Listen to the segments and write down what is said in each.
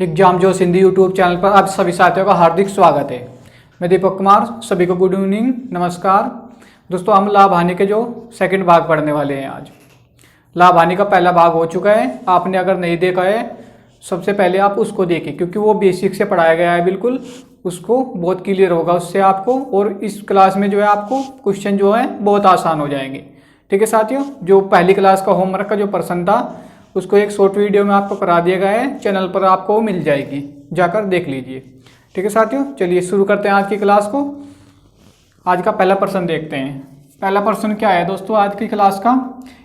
Exam जो Hindi YouTube channel पर आप सभी साथियों का हार्दिक स्वागत है। मैं दीपक कुमार, सभी को गुड इवनिंग, नमस्कार। दोस्तों, हम लाभ हानि के जो सेकंड भाग पढ़ने वाले हैं आज। लाभ हानि का पहला भाग हो चुका है। आपने अगर नहीं देखा है, सबसे पहले आप उसको देखिए, क्योंकि वो बेसिक से पढ़ाया गया है, बिल्कुल उसको बहुत क्लियर होगा उससे आपको। और इस क्लास में जो है आपको क्वेश्चन जो है बहुत आसान हो जाएंगे। ठीक है साथियों, जो पहली क्लास का होमवर्क का जो प्रश्न था उसको एक शॉर्ट वीडियो में आपको करा दिया गया है, चैनल पर आपको वो मिल जाएगी, जाकर देख लीजिए। ठीक है साथियों, चलिए शुरू करते हैं आज की क्लास को। आज का पहला प्रश्न देखते हैं। पहला प्रश्न क्या है दोस्तों आज की क्लास का?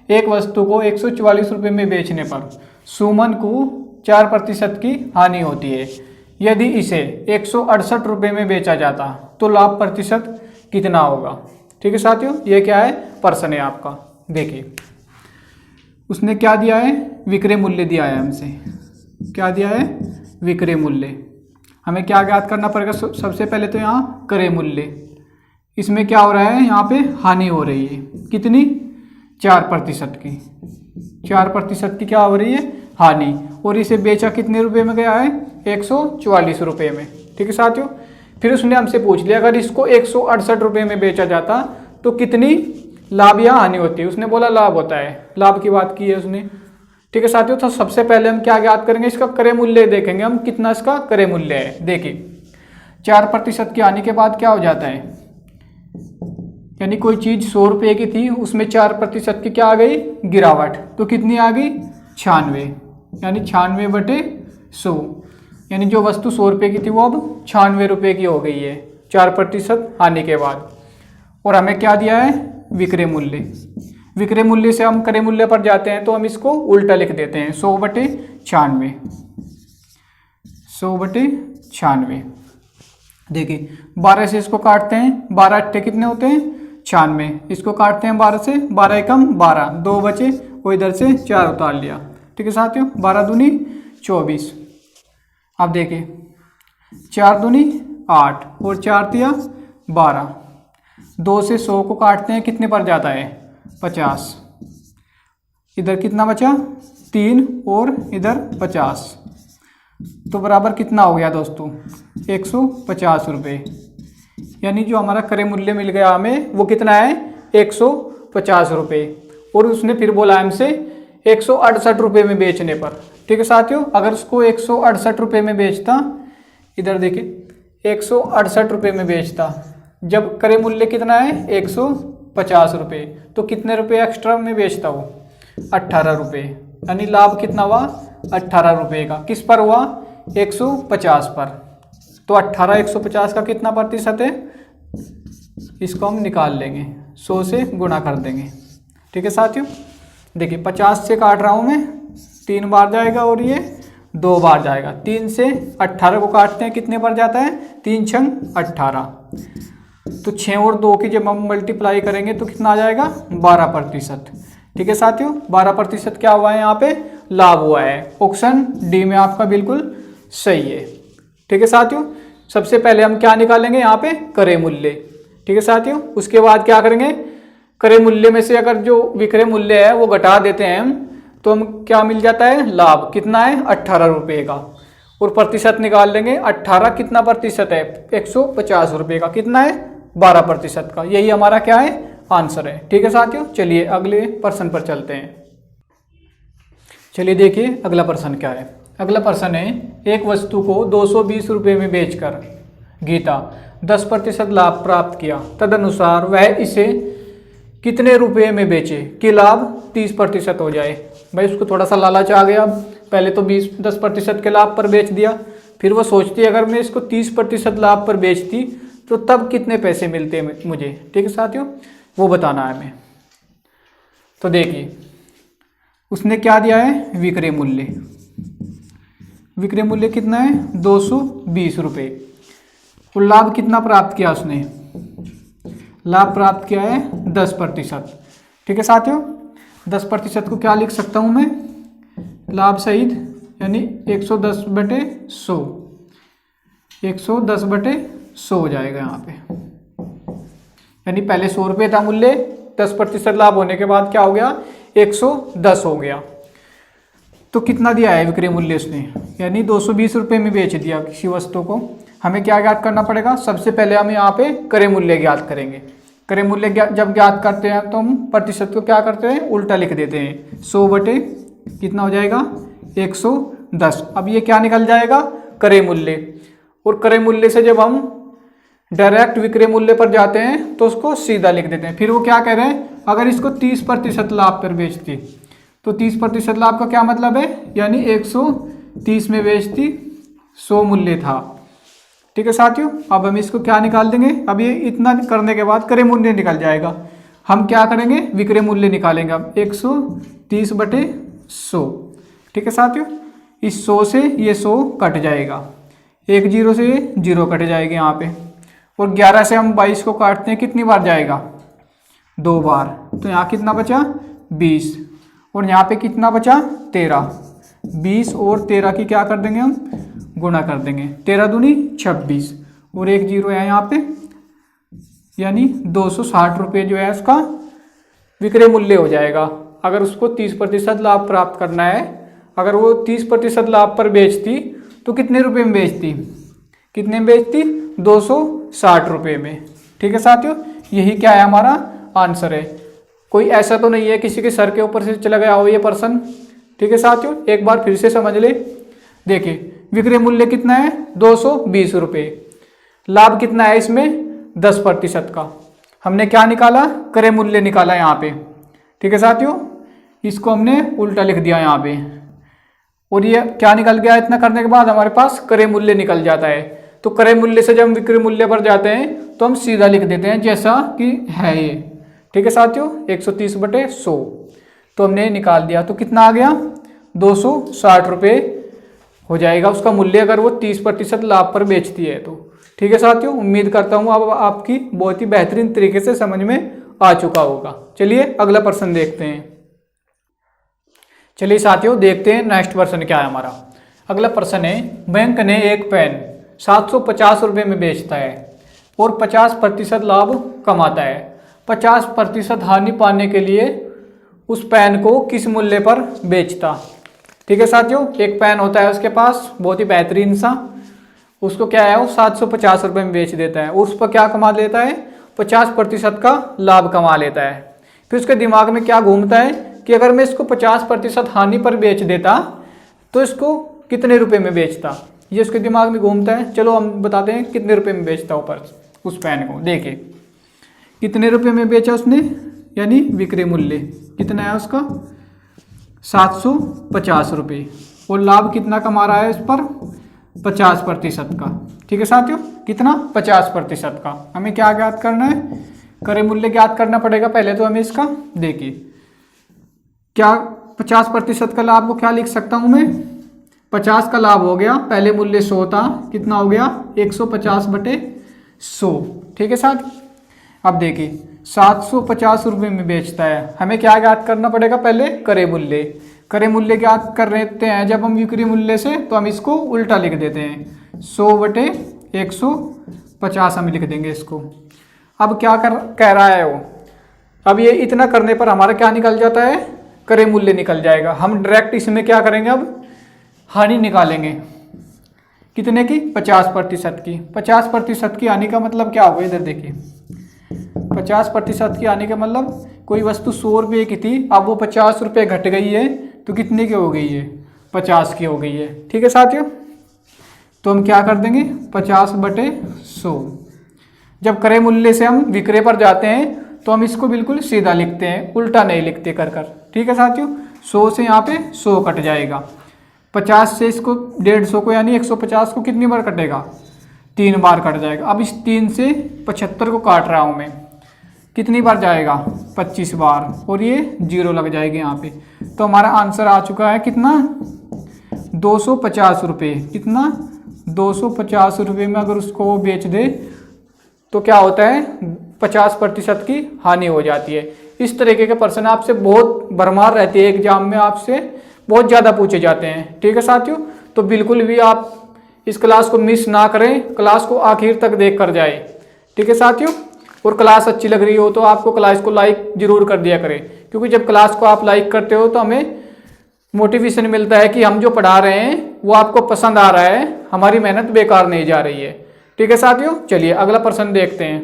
एक वस्तु को 144 रुपये में बेचने पर सुमन को 4% की हानि होती है। यदि इसे 168 रुपये में बेचा जाता तो लाभ प्रतिशत कितना होगा? ठीक है साथियों, ये क्या है प्रश्न है आपका। देखिए उसने क्या दिया है, विक्रय मूल्य दिया है हमसे। क्या दिया है? विक्रय मूल्य। हमें क्या ज्ञात करना पड़ेगा? सबसे पहले तो यहाँ क्रय मूल्य। इसमें क्या हो रहा है, यहाँ पे हानि हो रही है। कितनी? 4% की। 4% की क्या हो रही है? हानि। और इसे बेचा कितने रुपए में गया है? 144 रुपये में। ठीक है साथियों, फिर उसने हमसे पूछ लिया अगर इसको 168 रुपये में बेचा जाता तो कितनी लाभ या हानि होती है? उसने बोला लाभ होता है, लाभ की बात की है उसने। ठीक है साथियों, तो सबसे पहले हम क्या ज्ञात करेंगे? इसका क्रय मूल्य देखेंगे हम, कितना इसका क्रय मूल्य है। देखिए 4% की हानि के बाद क्या हो जाता है, यानी कोई चीज 100 रुपये की थी, उसमें 4% की क्या आ गई? गिरावट। तो कितनी आ गई? 96, यानी 96/100। यानी जो वस्तु 100 रुपये की थी वो अब 96 रुपये की हो गई है 4% हानि के बाद। और हमें क्या दिया है? विक्रय मूल्य। विक्रय मूल्य से हम क्रय मूल्य पर जाते हैं तो हम इसको उल्टा लिख देते हैं, 100/96। 100/96। देखिए 12 से इसको काटते हैं, 12 अट्ठे कितने होते हैं? 96। इसको काटते हैं 12 से, 12 एकम 12, 2 बचे, वो इधर से 4 उतार लिया। ठीक है साथियों, 12 दूनी 24। अब देखिए 4 दूनी 8 और 4 तिया 12। 2 से 100 को काटते हैं, कितने पर जाता है? 50। इधर कितना बचा? 3 और इधर 50, तो बराबर कितना हो गया दोस्तों? 150 रुपये। यानी जो हमारा क्रय मूल्य मिल गया हमें वो कितना है? 150 रुपये। और उसने फिर बोला हमसे 168 रुपये में बेचने पर। ठीक है साथियों, अगर उसको 168 रुपये में बेचता, इधर देखिए 168 रुपये में बेचता, जब क्रय मूल्य कितना है? 150 रुपये, तो कितने रुपये एक्स्ट्रा में बेचता वो? 18 रुपये। यानी लाभ कितना हुआ? 18 रुपये का। किस पर हुआ? 150 पर। तो 18 150 का कितना प्रतिशत है? इसको हम निकाल लेंगे, 100 से गुणा कर देंगे। ठीक है साथियों, देखिए 50 से काट रहा हूँ मैं, 3 बार जाएगा और ये 2 बार जाएगा। 3 से 18 को काटते हैं, कितने पर जाता है? 3 छंग 18। तो 6 और 2 की जब हम मल्टीप्लाई करेंगे तो कितना आ जाएगा? 12%। ठीक है साथियों, 12% क्या हुआ है? यहाँ पे लाभ हुआ है। ऑप्शन डी में आपका बिल्कुल सही है। ठीक है साथियों, सबसे पहले हम क्या निकालेंगे? यहाँ पे क्रय मूल्य। ठीक है साथियों, उसके बाद क्या करेंगे? क्रय मूल्य में से अगर जो विक्रय मूल्य है वो घटा देते हैं हम, तो हम क्या मिल जाता है? लाभ। कितना है? 18 रुपये का। और प्रतिशत निकाल लेंगे, 18 कितना प्रतिशत है? 150 रुपये का। कितना है? 12% का। यही हमारा क्या है? आंसर है। ठीक है साथियों, चलिए अगले प्रश्न पर चलते हैं। चलिए देखिए अगला प्रश्न क्या है। अगला प्रश्न है, एक वस्तु को 220 रुपये में बेचकर गीता 10% लाभ प्राप्त किया, तदनुसार वह इसे कितने रुपये में बेचे कि लाभ 30% हो जाए? भाई उसको थोड़ा सा लालच आ गया। पहले तो 10% के लाभ पर बेच दिया, फिर वो सोचती अगर मैं इसको 30% लाभ पर बेचती तो तब कितने पैसे मिलते मुझे। ठीक है साथियों, वो बताना है हमें। तो देखिए उसने क्या दिया है? विक्रय मूल्य। विक्रय मूल्य कितना है? 220 रुपये। और लाभ कितना प्राप्त किया उसने? लाभ प्राप्त किया है 10%। ठीक है साथियों, 10% को क्या लिख सकता हूँ मैं? लाभ सहित, यानी 110/100। 110/100 हो जाएगा यहाँ पे। यानी पहले 100 रुपये था मूल्य, 10% लाभ होने के बाद क्या हो गया? 110 हो गया। तो कितना दिया है विक्रय मूल्य उसने, यानी 220 रुपये में बेच दिया किसी वस्तु को। हमें क्या ज्ञात करना पड़ेगा, सबसे पहले हम यहाँ पे क्रय मूल्य ज्ञात करेंगे। क्रय मूल्य जब ज्ञात करते हैं तो हम प्रतिशत को क्या करते हैं, उल्टा लिख देते हैं। 100 बटे कितना हो जाएगा 110। अब ये क्या निकल जाएगा, क्रय मूल्य। और क्रय मूल्य से जब हम डायरेक्ट विक्रय मूल्य पर जाते हैं तो उसको सीधा लिख देते हैं। फिर वो क्या कह रहे हैं, अगर इसको 30% लाभ पर बेचती तो 30% लाभ का क्या मतलब है, यानी 130 में बेचती, 100 मूल्य था। ठीक है साथियों, अब हम इसको क्या निकाल देंगे, अब ये इतना करने के बाद क्रय मूल्य निकल जाएगा। हम क्या करेंगे, विक्रय मूल्य निकालेंगे। अब 130 बटे 100। ठीक है साथियों, इस 100 से ये 100 कट जाएगा, एक जीरो से ये जीरो कट जाएगा यहाँ पे। और 11 से हम 22 को काटते हैं, कितनी बार जाएगा, 2 बार। तो यहाँ कितना बचा 20, और यहाँ पे कितना बचा 13। 20 और 13 की क्या कर देंगे हम, गुणा कर देंगे। 13 दूनी 26, और एक जीरो है यहाँ पे, यानी 260 रुपये जो है उसका विक्रय मूल्य हो जाएगा। अगर उसको 30% लाभ प्राप्त करना है, अगर वो 30% लाभ पर बेचती तो कितने रुपए में बेचती, कितने में बेचती, 260 रुपये में। ठीक है साथियों, यही क्या है, हमारा आंसर है। कोई ऐसा तो नहीं है किसी के सर के ऊपर से चला गया हो ये प्रश्न। ठीक है साथियों, एक बार फिर से समझ ले। देखिए विक्रय मूल्य कितना है, 220 रुपये। लाभ कितना है इसमें, 10% का। हमने क्या निकाला, क्रय मूल्य निकाला यहाँ पे। ठीक है साथियों, इसको हमने उल्टा लिख दिया यहाँ पे, और ये क्या निकल गया, इतना करने के बाद हमारे पास क्रय मूल्य निकल जाता है। तो क्रय मूल्य से जब हम विक्रय मूल्य पर जाते हैं तो हम सीधा लिख देते हैं जैसा कि है ये। ठीक है साथियों, 130 बटे 100 तो हमने निकाल दिया। तो कितना आ गया, 260 रुपये हो जाएगा उसका मूल्य, अगर वो 30% लाभ पर बेचती है तो। ठीक है साथियों, उम्मीद करता हूँ अब आपकी बहुत ही बेहतरीन तरीके से समझ में आ चुका होगा। चलिए अगला प्रश्न देखते हैं। चलिए साथियों देखते हैं नेक्स्ट प्रश्न क्या है हमारा। अगला प्रश्न है, बैंक ने एक पेन 750 रुपये में बेचता है और 50% लाभ कमाता है। 50% हानि पाने के लिए उस पेन को किस मूल्य पर बेचता। ठीक है साथियों, एक पेन होता है उसके पास बहुत ही बेहतरीन सा, उसको क्या है वो 750 रुपये में बेच देता है, और उस पर क्या कमा लेता है, 50% का लाभ कमा लेता है। फिर उसके दिमाग में क्या घूमता है कि अगर मैं इसको 50% हानि पर बेच देता तो इसको कितने रुपए में बेचता, ये उसके दिमाग में घूमता है। चलो हम बताते हैं कितने रुपए में बेचता ऊपर उस पेन को। देखिए कितने रुपए में बेचा उसने, यानी विक्रय मूल्य कितना है उसका 750 रुपये, और लाभ कितना कमा रहा है इस पर 50% का। ठीक है साथियों, कितना 50% का। हमें क्या ज्ञात करना है, क्रय मूल्य ज्ञात करना पड़ेगा पहले तो हमें इसका। देखिए क्या 50% का लाभ को क्या लिख सकता हूँ मैं, 50 का लाभ हो गया, पहले मूल्य 100 था, कितना हो गया 150 बटे 100। ठीक है साथ, अब देखिए 750 रुपये में बेचता है। हमें क्या ज्ञात करना पड़ेगा, पहले क्रय मूल्य। क्रय मूल्य ज्ञात कर लेते हैं जब हम विक्रय मूल्य से, तो हम इसको उल्टा लिख देते हैं, 100 बटे 150 हम लिख देंगे इसको। अब क्या कह रहा है वो, अब ये इतना करने पर हमारा क्या निकल जाता है, क्रय मूल्य निकल जाएगा। हम डायरेक्ट इसमें क्या करेंगे, अब हानि निकालेंगे, कितने की 50% की। 50% की हानि का मतलब क्या होगा, इधर देखिए 50% की हानि का मतलब कोई वस्तु 100 रुपये की थी, अब वो 50 रुपये घट गई है, तो कितने की हो गई है, 50 की हो गई है। ठीक है साथियों, तो हम क्या कर देंगे 50 बटे 100। जब क्रय मूल्य से हम विक्रय पर जाते हैं तो हम इसको बिल्कुल सीधा लिखते हैं, उल्टा नहीं लिखते कर। ठीक है साथियों, 100 से यहाँ पे 100 कट जाएगा, 50 से इसको 150 को यानी 150 को कितनी बार कटेगा, 3 बार कट जाएगा। अब इस 3 से 75 को काट रहा हूँ मैं, कितनी बार जाएगा 25 बार, और ये 0 लग जाएगी यहाँ पे। तो हमारा आंसर आ चुका है कितना 250 रुपये। कितना 250 रुपये में अगर उसको वो बेच दे तो क्या होता है 50% की हानि हो जाती है। इस तरीके के प्रश्न आपसे बहुत भरमार रहती है, एग्जाम में आपसे बहुत ज़्यादा पूछे जाते हैं। ठीक है साथियों, तो बिल्कुल भी आप इस क्लास को मिस ना करें, क्लास को आखिर तक देख कर जाए। ठीक है साथियों, और क्लास अच्छी लग रही हो तो आपको क्लास को लाइक जरूर कर दिया करें, क्योंकि जब क्लास को आप लाइक करते हो तो हमें मोटिवेशन मिलता है कि हम जो पढ़ा रहे हैं वो आपको पसंद आ रहा है, हमारी मेहनत बेकार नहीं जा रही है। ठीक है साथियों, चलिए अगला प्रश्न देखते हैं।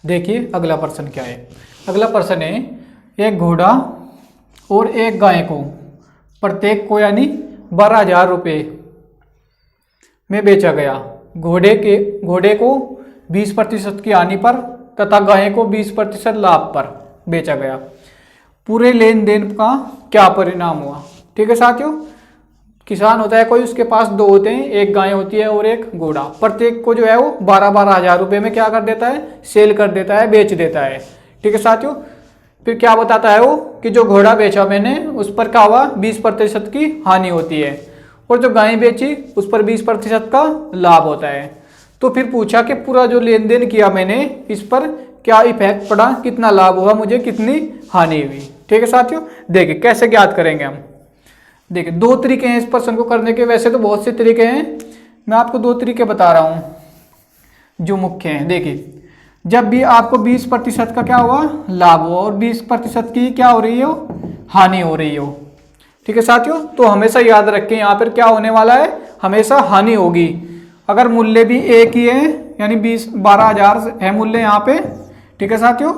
देखिए अगला प्रश्न क्या है। अगला प्रश्न है, एक घोड़ा और एक गाय को प्रत्येक को यानी 12,000 रुपये में बेचा गया। घोड़े को 20% की हानि पर तथा गाय को 20% लाभ पर बेचा गया। पूरे लेन देन का क्या परिणाम हुआ। ठीक है साथियों, किसान होता है कोई, उसके पास दो होते हैं, एक गाय होती है और एक घोड़ा। प्रत्येक को जो है वो 12,000 रुपये में क्या कर देता है, सेल कर देता है, बेच देता है। ठीक है साथियों, फिर क्या बताता है वो कि जो घोड़ा बेचा मैंने उस पर क्या हुआ, 20% की हानि होती है, और जो गाय बेची उस पर 20% का लाभ होता है। तो फिर पूछा कि पूरा जो लेन देन किया मैंने इस पर क्या इफेक्ट पड़ा, कितना लाभ हुआ मुझे, कितनी हानि हुई। ठीक है साथियों, देखिए कैसे ज्ञात करेंगे हम। देखिए दो तरीके हैं इस प्रश्न को करने के, वैसे तो बहुत से तरीके हैं, मैं आपको दो तरीके बता रहा हूं जो मुख्य हैं। देखिए जब भी आपको 20% का क्या हुआ, लाभ हुआ, और 20% की क्या हो रही हो, हानि हो रही हो। ठीक है साथियों, तो हमेशा याद रखें यहाँ पर क्या होने वाला है, हमेशा हानि होगी। अगर मूल्य भी एक ही है यानी 12,000 है मूल्य यहाँ पे। ठीक है साथियों,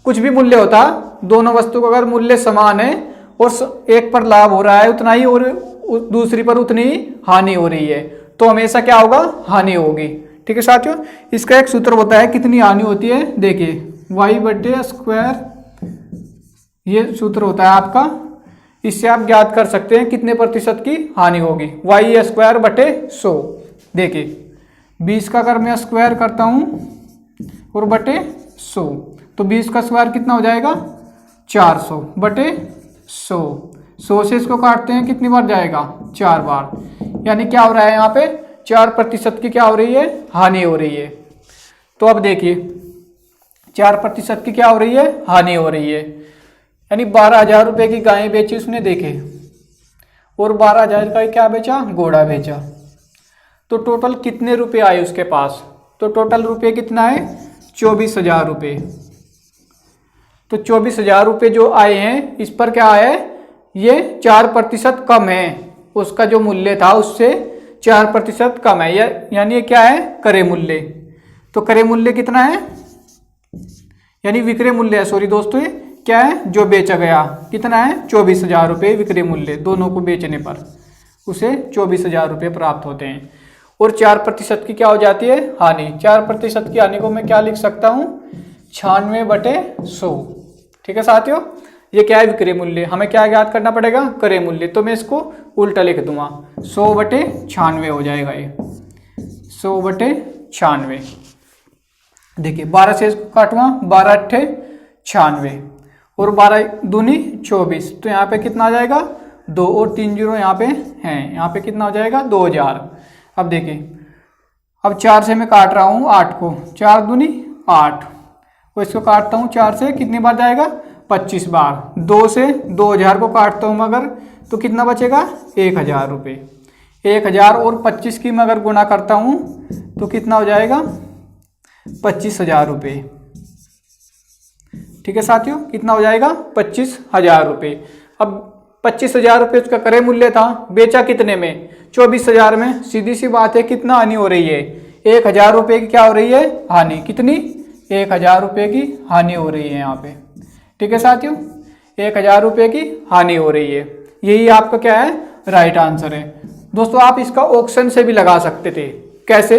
कुछ भी मूल्य होता, दोनों वस्तु का अगर मूल्य समान है और एक पर लाभ हो रहा है उतना ही और दूसरी पर उतनी ही हानि हो रही है, तो हमेशा क्या होगा, हानि होगी। ठीक है साथियों, इसका एक सूत्र होता है कितनी हानि होती है। देखिए y/2, ये सूत्र होता है आपका, इससे आप ज्ञात कर सकते हैं कितने प्रतिशत की हानि होगी। y²/100। देखिए 20 का अगर मैं स्क्वायर करता हूं और बटे 100, तो 20 का स्क्वायर कितना हो जाएगा, 400 बटे 100। 100 से इसको काटते हैं, कितनी बार जाएगा, 4 बार। यानी क्या हो रहा है यहाँ पे, 4% की क्या हो रही है, हानि हो रही है। तो अब देखिए 4% की क्या हो रही है, हानि हो रही है। यानी 12,000 रुपये की गाय बेची उसने, देखे, और 12,000 का क्या बेचा, घोड़ा बेचा, तो टोटल कितने रुपए आए उसके पास, तो टोटल रुपये कितना है, 24,000 रुपये। तो 24,000 रुपये जो आए हैं इस पर क्या है, ये 4% कम है, उसका जो मूल्य था उससे 4% कम है। यानी ये क्या है, क्रय मूल्य। तो क्रय मूल्य कितना है, यानी विक्रय मूल्य है, सॉरी दोस्तों, ये क्या है, जो बेचा गया कितना है, 24,000 रुपये विक्रय मूल्य, दोनों को बेचने पर उसे 24,000 रुपये प्राप्त होते हैं। और 4% की क्या हो जाती है, हानि। 4% की हानि को मैं क्या लिख सकता हूँ, 96/100। ठीक है साथियों, ये क्या है, विक्रय मूल्य। हमें क्या ज्ञात करना पड़ेगा, क्रय मूल्य, तो मैं इसको उल्टा लिख दूंगा, 100/96 हो जाएगा ये, 100/96। देखिए 12 से इसको काटूंगा, 12×8 96 और 12 दूनी 24, तो यहाँ पे कितना आ जाएगा, 2 और 3 जीरो यहाँ पे हैं, यहाँ पे कितना हो जाएगा, 2,000। अब देखिए, अब 4 से मैं काट रहा हूँ 8 को, 4 दूनी 8, और इसको काटता हूँ 4 से, कितनी बार जाएगा, 25 बार। 2 से 2,000 को काटता हूँ मगर, तो कितना बचेगा, 1,000 रुपये। 1,000 और 25 की मैं अगर गुणा करता हूँ तो कितना हो जाएगा, 25,000 रुपये। ठीक है साथियों, कितना हो जाएगा, 25,000 रुपये। अब 25,000 रुपये उसका क्रय मूल्य था, बेचा कितने में, 24,000 में। सीधी सी बात है, कितना हानि हो रही है, 1,000 रुपये की क्या हो रही है, हानि। कितनी, 1,000 रुपये की हानि हो रही है यहाँ पे। ठीक है साथियों, 1,000 रुपये की हानि हो रही है। यही आपका क्या है, राइट आंसर है। दोस्तों आप इसका ऑप्शन से भी लगा सकते थे। कैसे,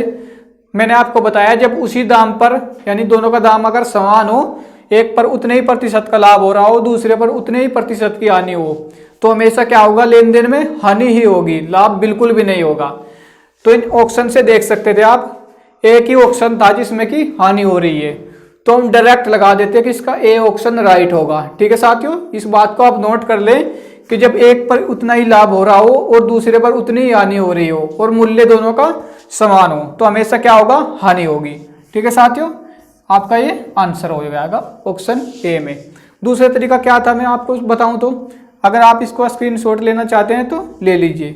मैंने आपको बताया, जब उसी दाम पर यानी दोनों का दाम अगर समान हो, एक पर उतने ही प्रतिशत का लाभ हो रहा हो, दूसरे पर उतने ही प्रतिशत की हानि हो, तो हमेशा क्या होगा, लेन देन में हानि ही होगी, लाभ बिल्कुल भी नहीं होगा। तो इन ऑप्शन से देख सकते थे आप, एक ही ऑप्शन था जिसमें कि हानि हो रही है, तो हम डायरेक्ट लगा देते कि इसका ए ऑप्शन राइट होगा। ठीक है साथियों, इस बात को आप नोट कर लें कि जब एक पर उतना ही लाभ हो रहा हो और दूसरे पर उतनी ही हानि हो रही हो और मूल्य दोनों का समान हो, तो हमेशा क्या होगा, हानि होगी। ठीक है साथियों, आपका ये आंसर हो जाएगा ऑप्शन ए में। दूसरा तरीका क्या था मैं आपको बताऊं तो, अगर आप इसको स्क्रीनशॉट लेना चाहते हैं तो ले लीजिए।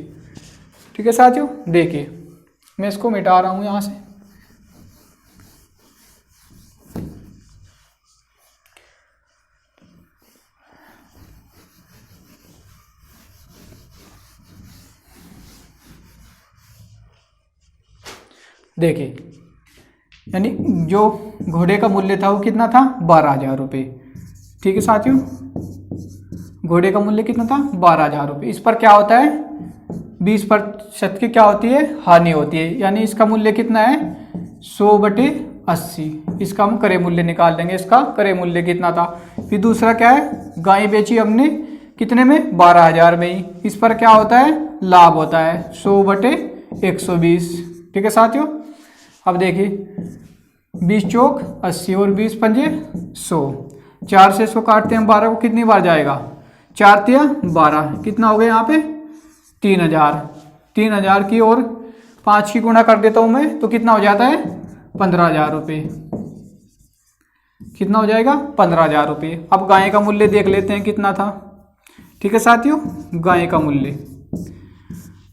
ठीक है साथियों, देखिए मैं इसको मिटा रहा हूं यहां से। देखिए, यानी जो घोड़े का मूल्य था वो कितना था, 12,000 रुपये। ठीक है साथियों, घोड़े का मूल्य कितना था, 12,000 रुपये। इस पर क्या होता है, 20% की क्या होती है, हानि होती है। यानी इसका मूल्य कितना है, 100/80। इसका हम क्रय मूल्य निकाल देंगे, इसका क्रय मूल्य कितना था। फिर दूसरा क्या है, गाय बेची हमने कितने में, 12,000 में ही। इस पर क्या होता है, लाभ होता है 100/120। ठीक है साथियों, अब देखिए 20 चौक 80 और 20 पंजे 100। 4 से इसको काटते हैं 12 को, कितनी बार जाएगा, 4 तिया 12, कितना हो गया यहाँ पे 3,000। 3,000 की और 5 की गुणा कर देता हूँ मैं, तो कितना हो जाता है 15,000 रुपये। कितना हो जाएगा 15,000 रुपये। अब गाय का मूल्य देख लेते हैं कितना था। ठीक है साथियों, गाय का मूल्य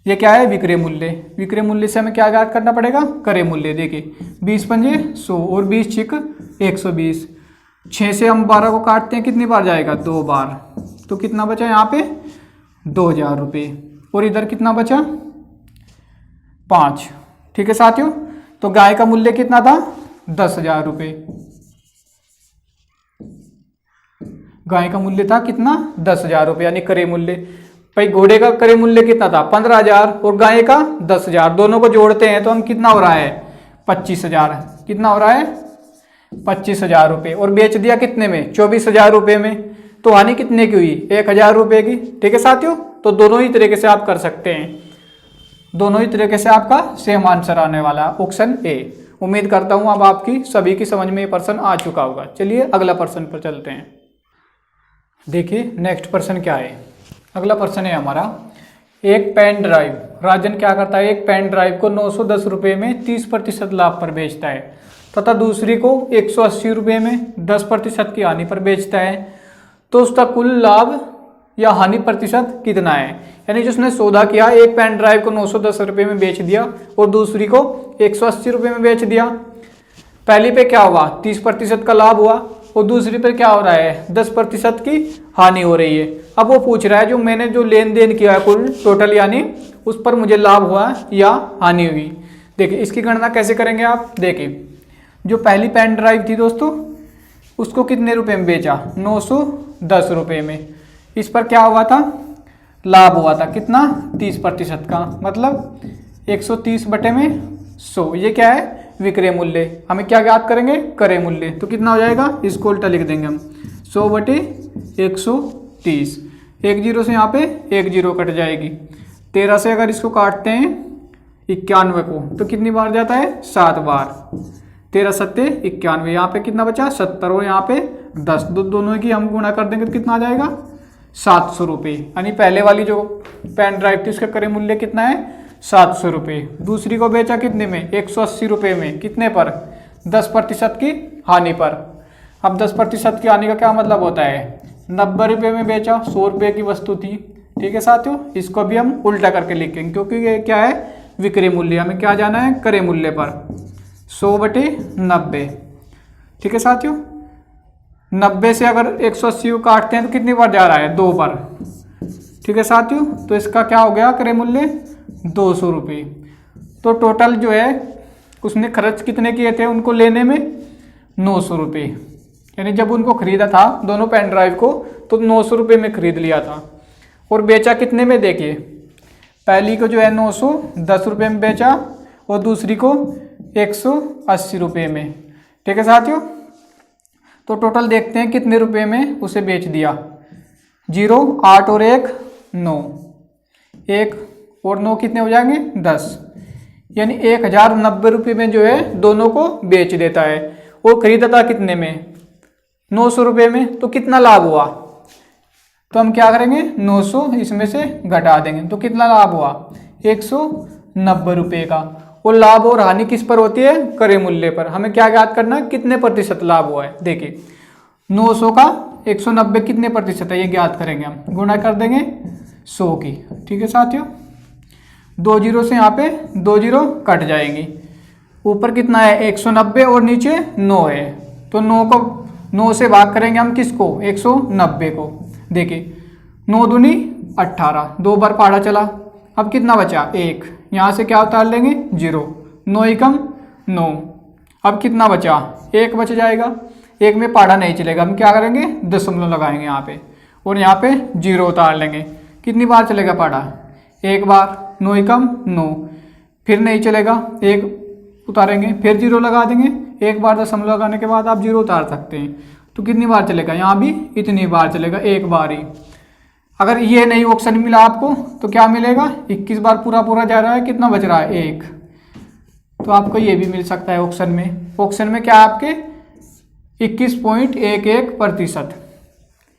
ये क्या है, विक्रय मूल्य। विक्रय मूल्य से हमें क्या याद करना पड़ेगा, क्रय मूल्य। देखिए 20 पंजे 100 और 20 छिक 120। 6 से हम 12 को काटते हैं, कितनी बार जाएगा, 2 बार। तो कितना बचा यहाँ पे 2,000 रुपये। और इधर कितना बचा 5। ठीक है साथियों, तो गाय का मूल्य कितना था, 10,000 रुपये। गाय का मूल्य था कितना, 10,000 रुपये, यानी क्रय मूल्य। भाई घोड़े का क्रय मूल्य कितना था, 15,000 और गाय का 10,000। दोनों को जोड़ते हैं तो हम कितना हो रहा है, 25,000। कितना हो रहा है 25,000 रुपये। और बेच दिया कितने में, 24,000 रुपये में। तो हानि कितने की हुई, 1,000 रुपये की। ठीक है साथियों, तो दोनों ही तरीके से आप कर सकते हैं। दोनों ही तरीके से आपका सेम आंसर आने वाला है, ऑप्शन ए। उम्मीद करता हूं अब आपकी सभी की समझ में ये प्रश्न आ चुका होगा। चलिए अगला प्रश्न पर चलते हैं। देखिए नेक्स्ट प्रश्न क्या है। अगला प्रश्न है हमारा, एक पेन ड्राइव, राजन क्या करता है, एक पेन ड्राइव को 910 रुपये में 30% लाभ पर बेचता है तथा दूसरी को 180 रुपये में 10% की हानि पर बेचता है। तो उसका कुल लाभ या हानि प्रतिशत कितना है। यानी जिसने सौदा किया, एक पेन ड्राइव को 910 रुपये में बेच दिया और दूसरी को 180 रुपये में बेच दिया। पहली पे क्या हुआ, 30% का लाभ हुआ और दूसरी पे क्या हो रहा है, 10% की हानि हो रही है। अब वो पूछ रहा है जो मैंने जो लेन देन किया है कुल टोटल, यानी उस पर मुझे लाभ हुआ या हानि हुई। देखिए इसकी गणना कैसे करेंगे आप। देखिए जो पहली पेन ड्राइव थी दोस्तों, उसको कितने रुपए में बेचा, 910 रुपये में। इस पर क्या हुआ था, लाभ हुआ था कितना, 30% का, मतलब 130/100। ये क्या है, विक्रय मूल्य। हमें क्या याद करेंगे, क्रय मूल्य। तो कितना हो जाएगा, इसको उल्टा लिख देंगे हम, 100/130। 1 जीरो से यहाँ पे 1 जीरो कट जाएगी। 13 से अगर इसको काटते हैं 91 को, तो कितनी बार जाता है, 7 बार। 13 सत्ते 91, यहाँ पे कितना बचा 70 और यहाँ पे 10। दोनों की हम गुणा कर देंगे तो कितना आ जाएगा, 700 रुपये। यानी पहले वाली जो पेन ड्राइव थी उसका क्रय मूल्य कितना है, 700 रुपये। दूसरी को बेचा कितने में, 180 रुपये में। कितने पर, 10% की हानि पर। अब 10% की हानि का क्या मतलब होता है, 90 रुपये में बेचा, 100 रुपये की वस्तु थी। ठीक है साथियों, इसको भी हम उल्टा करके लिखेंगे क्योंकि ये क्या है, विक्रय मूल्य। हमें क्या जाना है, क्रय मूल्य पर, 100/90। ठीक है साथियों, 90 से अगर 180 को काटते हैं तो कितनी बार जा रहा है, 2 बार। ठीक है साथियों, तो इसका क्या हो गया, क्रय मूल्य 200 रुपये। तो टोटल जो है उसने खर्च कितने किए थे उनको लेने में, 900 रुपये। यानी जब उनको खरीदा था दोनों पेन ड्राइव को तो 900 रुपये में खरीद लिया था और बेचा कितने में। देखिए पहली को जो है 910 रुपये में बेचा और दूसरी को 180 रुपये में। ठीक है साथियों, तो टोटल देखते हैं कितने रुपए में उसे बेच दिया। 0 8 और 1 9, 1 और 9 कितने हो जाएंगे, 10। यानी 1,090 रुपये में जो है दोनों को बेच देता है। और खरीदा था कितने में, 900 रुपये में। तो कितना लाभ हुआ, तो हम क्या करेंगे, 900 इसमें से घटा देंगे तो कितना लाभ हुआ, 190 रुपये का। और लाभ और हानि किस पर होती है, क्रय मूल्य पर। हमें क्या याद करना है, कितने प्रतिशत लाभ हुआ है। देखिए 900 का 190 कितने प्रतिशत है, ये ज्ञात करेंगे हम, गुणा कर देंगे 100 की। ठीक है साथियों, 2 जीरो से यहाँ पे 2 जीरो कट जाएंगी। ऊपर कितना है, 190 और नीचे 9 है। तो 9 से भाग करेंगे हम किसको, 190 को। देखिए 9 दूनी 18, 2 बार पहाड़ा चला। अब कितना बचा, 1। यहाँ से क्या उतार लेंगे, 0। 9 एकम 9। अब कितना बचा, 1 बच जाएगा। 1 में पाड़ा नहीं चलेगा, हम क्या करेंगे, दशमलव लगाएंगे यहाँ पे और यहाँ पे 0 उतार लेंगे। कितनी बार चलेगा पाड़ा, 1 बार। 9 एकम 9, फिर नहीं चलेगा, 1 उतारेंगे, फिर 0 लगा देंगे। 1 बार दशमलव लगाने के बाद आप 0 उतार सकते हैं। तो कितनी बार चलेगा, यहाँ भी इतनी बार चलेगा, 1 बार ही। अगर ये नहीं ऑप्शन मिला आपको तो क्या मिलेगा, 21 बार पूरा पूरा जा रहा है, कितना बच रहा है, 1। तो आपको ये भी मिल सकता है ऑप्शन में। ऑप्शन में क्या है आपके 21.11%।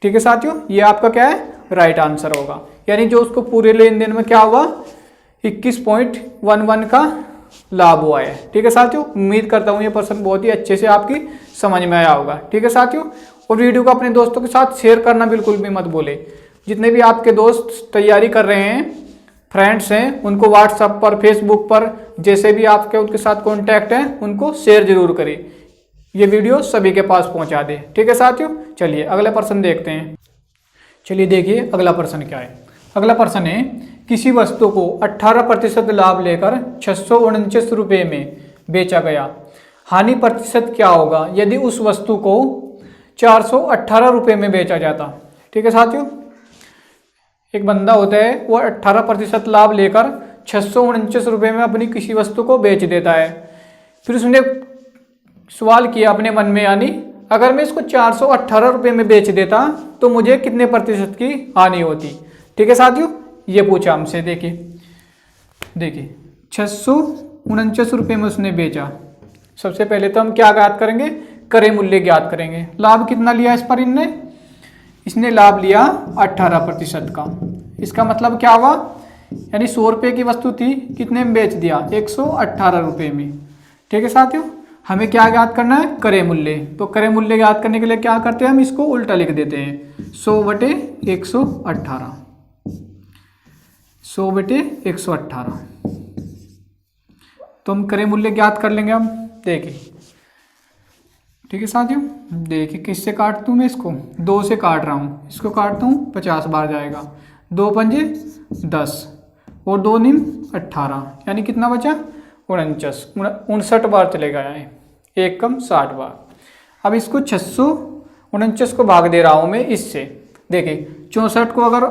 ठीक है साथियों, ये आपका क्या है, राइट आंसर होगा। यानी जो उसको पूरे लेन देन में क्या हुआ, 21.11 का लाभ हुआ है। ठीक है साथियों, उम्मीद करता हूँ ये प्रश्न बहुत ही अच्छे से आपकी समझ में आया होगा। ठीक है साथियों, और वीडियो को अपने दोस्तों के साथ शेयर करना बिल्कुल भी मत भूले। जितने भी आपके दोस्त तैयारी कर रहे हैं, फ्रेंड्स हैं, उनको व्हाट्सएप पर, फेसबुक पर, जैसे भी आपके उनके साथ कॉन्टैक्ट हैं, उनको शेयर जरूर करें। ये वीडियो सभी के पास पहुंचा दे। ठीक है साथियों, चलिए अगला प्रश्न देखते हैं। चलिए देखिए अगला प्रश्न क्या है। अगला प्रश्न है, किसी वस्तु को 18% लाभ लेकर 649 रुपये में बेचा गया, हानि प्रतिशत क्या होगा यदि उस वस्तु को 418 रुपये में बेचा जाता। ठीक है साथियों, एक बंदा होता है, वो 18% लाभ लेकर 649 रुपये में अपनी किसी वस्तु को बेच देता है। फिर उसने सवाल किया अपने मन में, यानी अगर मैं इसको 418 रुपये में बेच देता तो मुझे कितने प्रतिशत की हानि होती। ठीक है साथियों, ये पूछा हमसे। देखिए 649 रुपये में उसने बेचा। सबसे पहले तो हम क्या ज्ञात करेंगे, क्रय मूल्य ज्ञात करेंगे। लाभ कितना लिया इस पर, इसने लाभ लिया 18% का। इसका मतलब क्या हुआ, यानी 100 रुपये की वस्तु थी, कितने में बेच दिया, 118 रुपये में। ठीक है साथियों, हमें क्या ज्ञात करना है, क्रय मूल्य। तो क्रय मूल्य ज्ञात करने के लिए क्या करते हैं, हम इसको उल्टा लिख देते हैं, 100/118, 100/118। तो हम क्रय मूल्य ज्ञात कर लेंगे। हम देखिए, ठीक है साथियों, देखिए किससे काटता हूँ मैं इसको, 2 से काट रहा हूँ। इसको काटता हूँ 50 बार जाएगा, 2 पंजे 10 और 2 निम 18, यानी कितना बचा, 59 बार चलेगा, यानी 1 कम 60 बार। अब इसको 649 को भाग दे रहा हूँ मैं इससे। देखिए 64 को अगर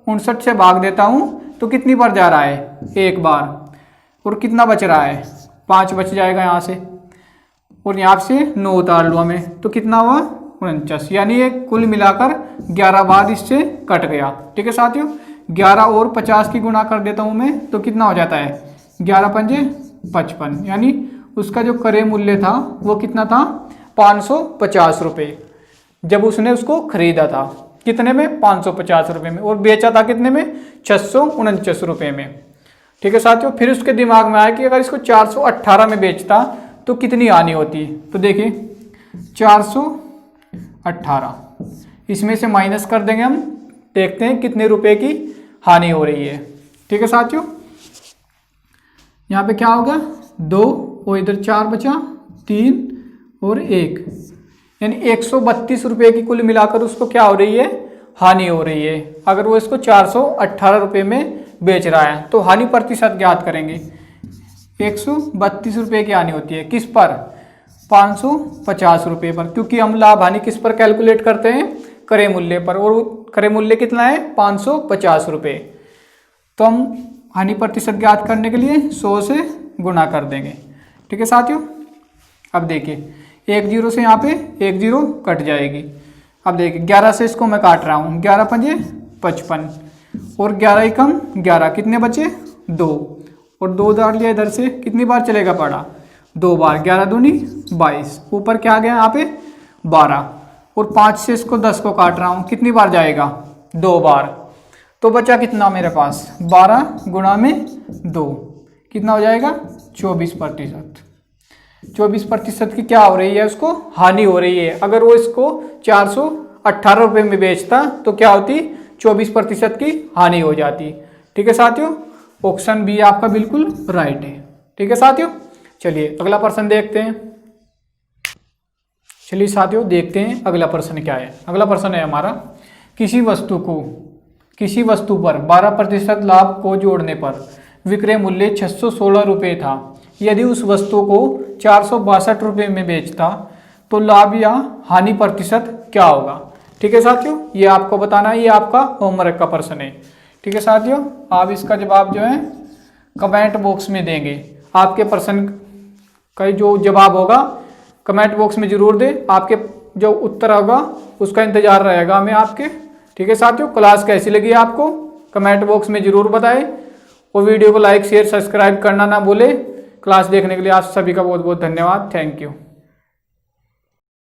59 से भाग देता हूँ तो कितनी बार जा रहा है, 1 बार। और कितना बच रहा है, 5 बच जाएगा यहाँ से, और यहाँ से 9 उतार लूँ हमें, तो कितना हुआ, 49। यानी ये कुल मिलाकर 11 बार इससे कट गया। ठीक है साथियों, 11 और 50 की गुणा कर देता हूँ मैं, तो कितना हो जाता है, 11 पंजे 55। यानी उसका जो क्रय मूल्य था वो कितना था, 550 रुपये, जब उसने उसको खरीदा था। कितने में, 550 रुपये में, और बेचा था कितने में, 649 रुपये में। ठीक है साथियों, फिर उसके दिमाग में आया कि अगर इसको 418 में बेचता तो कितनी हानि होती। तो देखिए 418, इसमें से माइनस कर देंगे हम, देखते हैं कितने रुपए की हानि हो रही है। ठीक है साथियों, यहाँ पे क्या होगा, 2 और इधर 4 बचा, 3 और 1, यानी 132 रुपये की कुल मिलाकर उसको क्या हो रही है, हानि हो रही है। अगर वो इसको 418 रुपये में बेच रहा है तो हानि प्रतिशत ज्ञात करेंगे। 132 रुपये की हानि होती है, किस पर, 550 रुपये पर, क्योंकि हम लाभ हानि किस पर कैलकुलेट करते हैं, क्रय मूल्य पर, और क्रय मूल्य कितना है, 550 रुपये। तो हम हानि प्रतिशत ज्ञात करने के लिए 100 से गुणा कर देंगे। ठीक है साथियों, अब देखिए 1 0 से यहाँ पे 1 0 कट जाएगी। अब देखिए 11 से इसको मैं काट रहा हूँ, 11 पंजे 55 और 11 एकम 11, कितने बचे, 2 और 2 उधार लिया इधर से, कितनी बार चलेगा पड़ा, 2 बार, 11 दूनी 22, ऊपर क्या आ गया यहाँ पे 12, और 5 से इसको 10 को काट रहा हूँ, कितनी बार जाएगा, 2 बार। तो बचा कितना मेरे पास, 12 गुणा में 2, कितना हो जाएगा, 24%। 24% की क्या हो रही है, उसको हानि हो रही है। अगर वो इसको 418 रुपये में बेचता तो क्या होती, 24% की हानि हो जाती। ठीक है साथियों, ऑप्शन बी आपका बिल्कुल राइट है। ठीक है साथियों, चलिए अगला प्रश्न देखते हैं। चलिए साथियों देखते हैं अगला प्रश्न क्या है। अगला प्रश्न है हमारा, किसी वस्तु पर 12% लाभ को जोड़ने पर विक्रय मूल्य 616 रुपये था, यदि उस वस्तु को 462 रुपये में बेचता तो लाभ या हानि प्रतिशत क्या होगा। ठीक है साथियों, ये आपको बताना है, ये आपका होमवर्क का प्रश्न है। ठीक है साथियों, आप इसका जवाब जो है कमेंट बॉक्स में देंगे। आपके प्रश्न का जो जवाब होगा कमेंट बॉक्स में जरूर दे। आपके जो उत्तर होगा उसका इंतजार रहेगा हमें आपके। ठीक है साथियों, क्लास कैसी लगी आपको कमेंट बॉक्स में जरूर बताएं और वीडियो को लाइक शेयर सब्सक्राइब करना ना भूले। क्लास देखने के लिए आप सभी का बहुत बहुत धन्यवाद। Thank you.